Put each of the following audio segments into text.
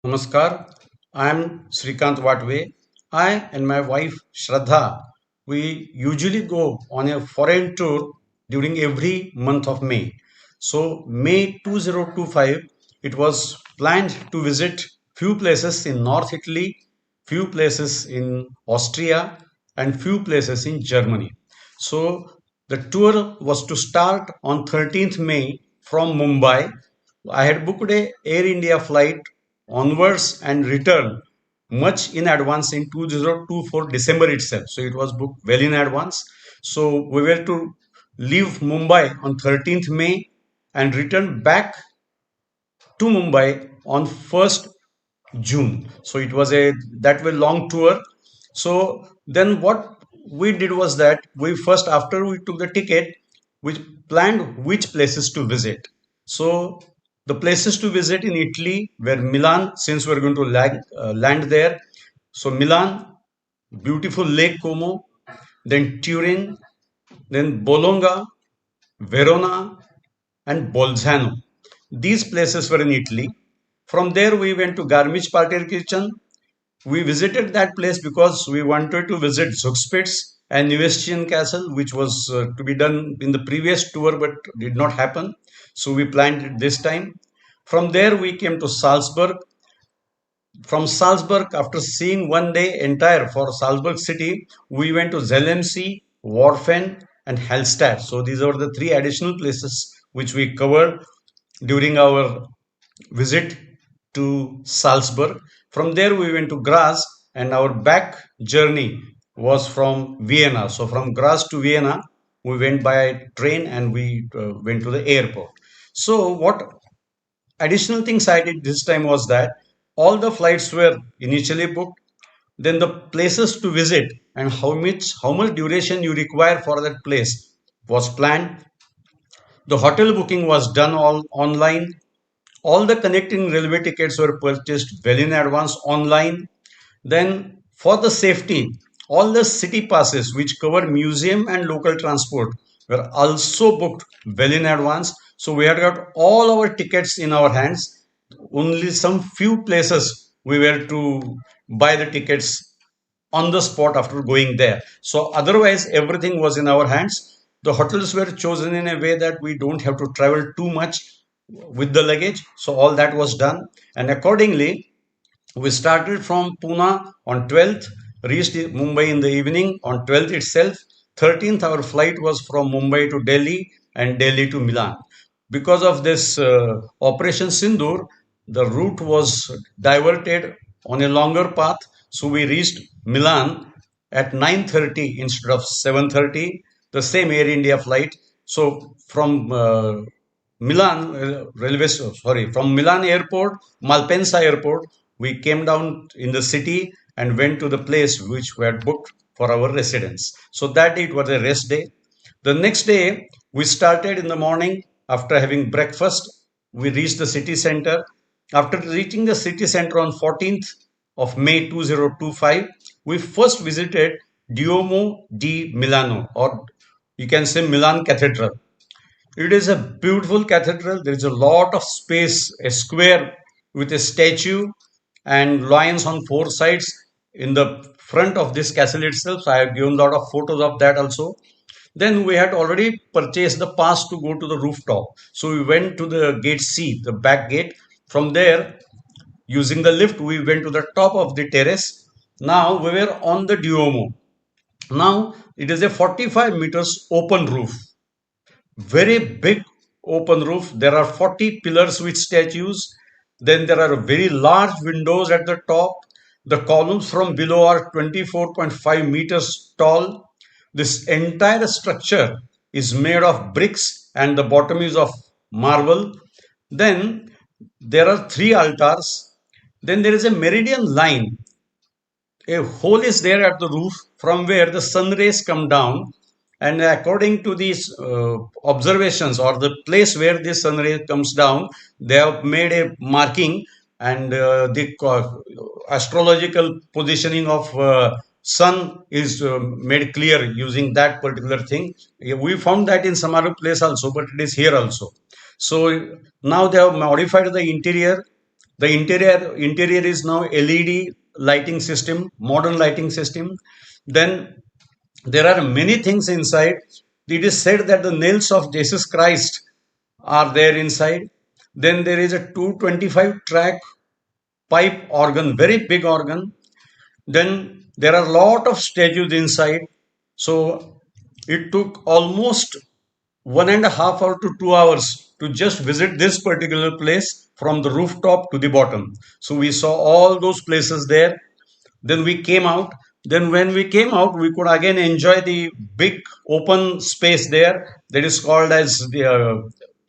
Namaskar, I am Srikant Watwe. I and my wife Shraddha, we usually go on a foreign tour during every month of May. So May 2025, it was planned to visit few places in North Italy, few places in Austria, and few places in Germany. So the tour was to start on 13th May from Mumbai. I had booked a Air India flight onwards and return much in advance in 2024 December itself. So it was booked well in advance. So we were to leave Mumbai on 13th May and return back to Mumbai on 1st June. So it was a that way long tour. So then what we did was that we first after we took the ticket, we planned which places to visit. So the places to visit in Italy were Milan, since we're going to land there. So Milan, beautiful Lake Como, then Turin, then Bologna, Verona, and Bolzano. These places were in Italy. From there, we went to Garmisch-Partenkirchen. We visited that place because we wanted to visit Zugspitz and Neuestian Castle, which was to be done in the previous tour but did not happen. So we planned it this time. From there, we came to Salzburg. From Salzburg, after seeing one day entire for Salzburg city, we went to Zelensee, Warfen, and Hallstatt. So these are the three additional places which we covered during our visit to Salzburg. From there, we went to Graz, and our back journey was from Vienna. So from Graz to Vienna, we went by train and we went to the airport. So what additional things I did this time was that all the flights were initially booked, then the places to visit and how much duration you require for that place was planned. The hotel booking was done all online. All the connecting railway tickets were purchased well in advance online. Then, for the safety, all the city passes which cover museum and local transport were also booked well in advance. So, we had got all our tickets in our hands. Only some few places we were to buy the tickets on the spot after going there. So otherwise, everything was in our hands. The hotels were chosen in a way that we don't have to travel too much with the luggage. So all that was done, and accordingly, we started from Pune on 12th, reached Mumbai in the evening on 12th itself. 13th, our flight was from Mumbai to Delhi and Delhi to Milan. Because of this Operation Sindoor, the route was diverted on a longer path. So we reached Milan at 9:30 instead of 7:30, the same Air India flight. So from from Milan airport, Malpensa airport, we came down in the city and went to the place which we had booked for our residence. So that it was a rest day. The next day, we started in the morning after having breakfast. We reached the city center. After reaching the city center on 14th of May 2025, we first visited Duomo di Milano, or you can say Milan Cathedral. It is a beautiful cathedral. There is a lot of space, a square with a statue and lions on four sides in the front of this castle itself. So I have given a lot of photos of that also. Then we had already purchased the pass to go to the rooftop. So we went to the gate C, the back gate. From there, using the lift, we went to the top of the terrace. Now we were on the Duomo. Now it is a 45 meters open roof, very big open roof. There are 40 pillars with statues. Then there are very large windows at the top. The columns from below are 24.5 meters tall. This entire structure is made of bricks and the bottom is of marble. Then there are three altars. Then there is a meridian line. A hole is there at the roof from where the sun rays come down, and according to these observations or the place where the sun ray comes down, they have made a marking, and the astrological positioning of sun is made clear using that particular thing. Yeah, we found that in some other place also, but it is here also. So now they have modified the interior. The interior is now LED lighting system, modern lighting system. Then there are many things inside. It is said that the nails of Jesus Christ are there inside. Then there is a 225 track pipe organ, very big organ. Then there are a lot of statues inside. So it took almost 1.5 hours to 2 hours to just visit this particular place from the rooftop to the bottom. So we saw all those places there. Then we came out. Then when we came out, we could again enjoy the big open space there that is called as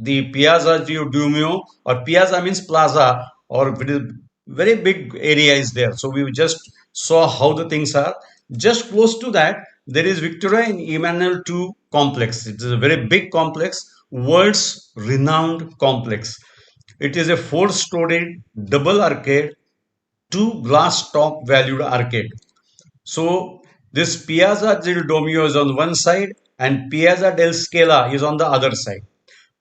the Piazza di Duomo, or Piazza means plaza, or very big area is there. So we just saw how the things are. Just close to that, there is Victoria and Emmanuel II complex. It is a very big complex, world's renowned complex. It is a four-storied double arcade, two glass top valued arcade. So this Piazza del Domio is on one side and Piazza del Scala is on the other side.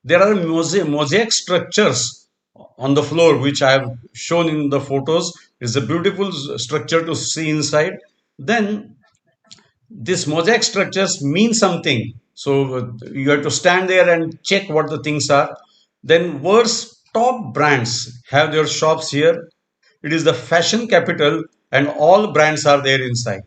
There are mosaic structures on the floor which I have shown in the photos. It's a beautiful structure to see inside. Then this mosaic structures mean something. So you have to stand there and check what the things are. Then world's top brands have their shops here. It is the fashion capital and all brands are there inside.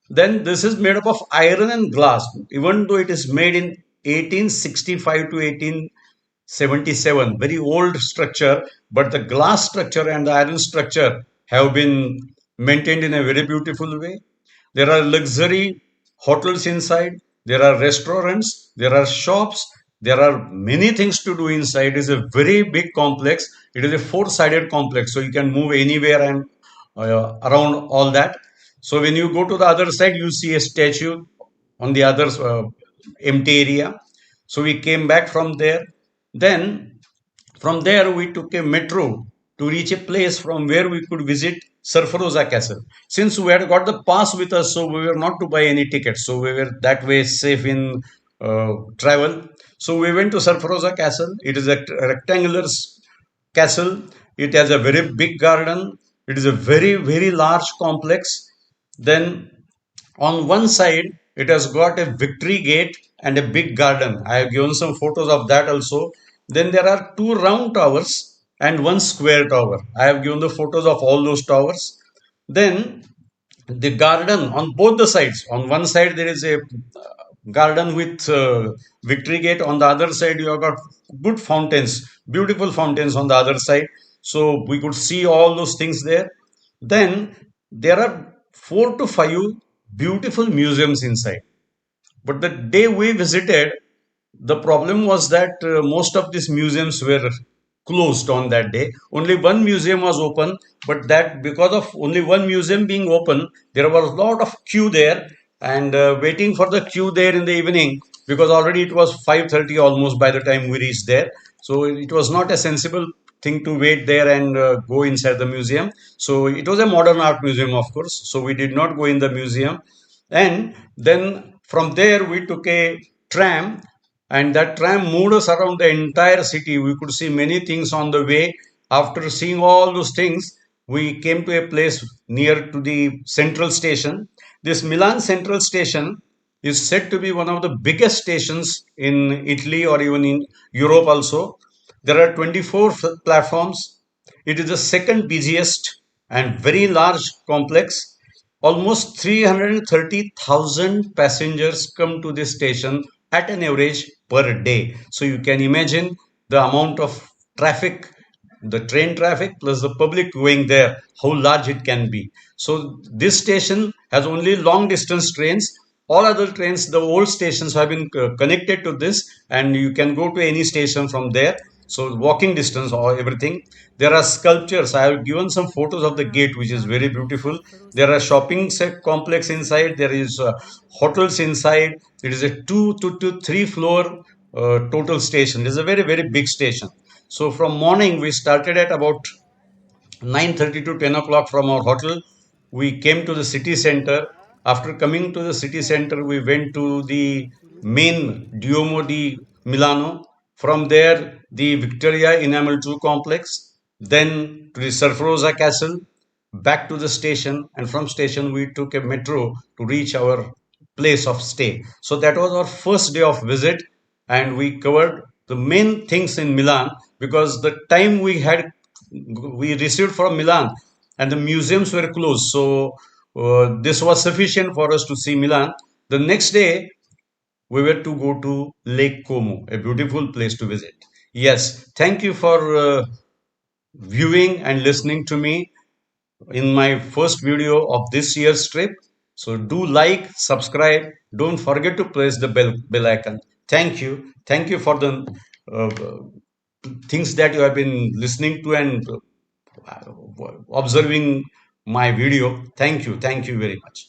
Then this is made up of iron and glass, even though it is made in 1865 to 1877, very old structure, but the glass structure and the iron structure have been maintained in a very beautiful way. There are luxury hotels inside, there are restaurants, there are shops, there are many things to do inside. It is a very big complex. It is a four-sided complex, so you can move anywhere and around all that. So when you go to the other side, you see a statue on the other empty area. So we came back from there. Then from there we took a metro to reach a place from where we could visit Surfosa Castle. Since we had got the pass with us, so we were not to buy any tickets. So we were that way safe in travel. So we went to Surfosa Castle. It is a rectangular castle. It has a very big garden. It is a very large complex. Then on one side, it has got a victory gate and a big garden. I have given some photos of that also. Then there are two round towers and one square tower. I have given the photos of all those towers. Then the garden on both the sides. On one side, there is a garden with victory gate. On the other side, you have got good fountains, beautiful fountains on the other side. So we could see all those things there. Then there are 4 to 5 beautiful museums inside. But the day we visited, the problem was that most of these museums were closed on that day. Only one museum was open, but that because of only one museum being open, there was a lot of queue there and waiting for the queue there in the evening because already it was 5:30 almost by the time we reached there. So it was not a sensible thing to wait there and go inside the museum. So it was a modern art museum, of course. So we did not go in the museum. And then from there we took a tram and that tram moved us around the entire city. We could see many things on the way. After seeing all those things, we came to a place near to the central station. This Milan central station is said to be one of the biggest stations in Italy or even in Europe also. There are 24 platforms. It is the second busiest and very large complex. Almost 330,000 passengers come to this station at an average per day. So you can imagine the amount of traffic, the train traffic plus the public going there, how large it can be. So this station has only long distance trains. All other trains, the old stations have been connected to this and you can go to any station from there. So walking distance or everything. There are sculptures. I have given some photos of the gate, which is very beautiful. There are shopping set complex inside. There is hotels inside. It is a 2 to 3 floor total station. It is a very big station. So from morning we started at about 9:30 to 10 o'clock from our hotel. We came to the city center. After coming to the city center, we went to the main Duomo di Milano. From there, the Victoria Enamel 2 complex. then to the Surfosa Castle, back to the station, and from station we took a metro to reach our place of stay. So that was our first day of visit, and we covered the main things in Milan because the time we received from Milan and the museums were closed. So this was sufficient for us to see Milan. The next day we were to go to Lake Como, a beautiful place to visit. Yes, thank you for viewing and listening to me in my first video of this year's trip. So do like, subscribe. Don't forget to press the bell icon. Thank you. Thank you for the uh, things that you have been listening to and observing my video. Thank you. Thank you very much.